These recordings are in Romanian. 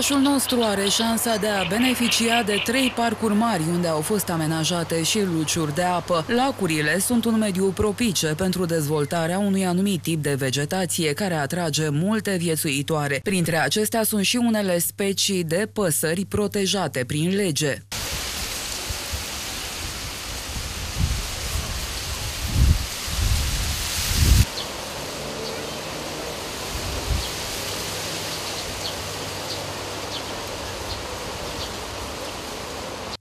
Orașul nostru are șansa de a beneficia de 3 parcuri mari unde au fost amenajate și luciuri de apă. Lacurile sunt un mediu propice pentru dezvoltarea unui anumit tip de vegetație care atrage multe viețuitoare. Printre acestea sunt și unele specii de păsări protejate prin lege.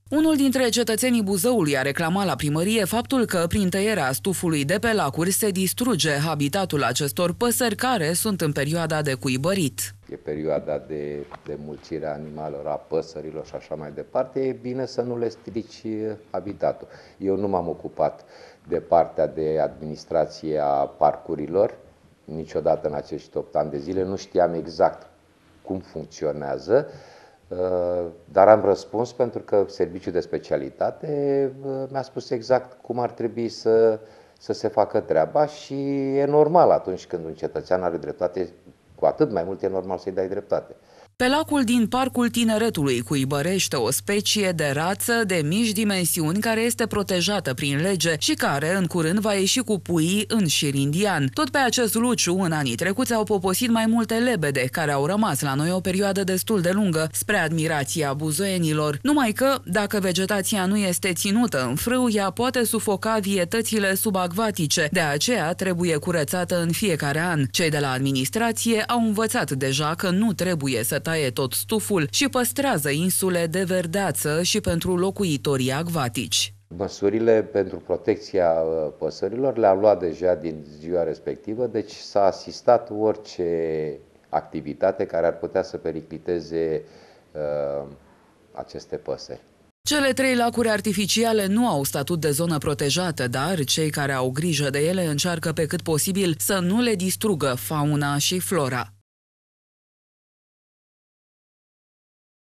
Unul dintre cetățenii Buzăului a reclamat la primărie faptul că prin tăierea stufului de pe lacuri se distruge habitatul acestor păsări care sunt în perioada de cuibărit. E perioada de mulțire a animalelor, a păsărilor și așa mai departe, e bine să nu le strici habitatul. Eu nu m-am ocupat de partea de administrație a parcurilor, niciodată în acești 8 ani de zile, nu știam exact cum funcționează, dar am răspuns pentru că serviciul de specialitate mi-a spus exact cum ar trebui să se facă treaba și e normal atunci când un cetățean are dreptate, cu atât mai mult e normal să-i dai dreptate. Pe lacul din Parcul Tineretului cuibărește o specie de rață de mici dimensiuni care este protejată prin lege și care în curând va ieși cu puii în șir indian. Tot pe acest luciu, în anii trecuți, au poposit mai multe lebede, care au rămas la noi o perioadă destul de lungă, spre admirația buzoienilor. Numai că, dacă vegetația nu este ținută în frâu, ea poate sufoca vietățile subacvatice, de aceea trebuie curățată în fiecare an. Cei de la administrație au învățat deja că nu trebuie să taie tot stuful și păstrează insule de verdeață și pentru locuitorii acvatici. Măsurile pentru protecția păsărilor le-am luat deja din ziua respectivă, deci s-a asistat orice activitate care ar putea să pericliteze aceste păsări. Cele 3 lacuri artificiale nu au statut de zonă protejată, dar cei care au grijă de ele încearcă pe cât posibil să nu le distrugă fauna și flora.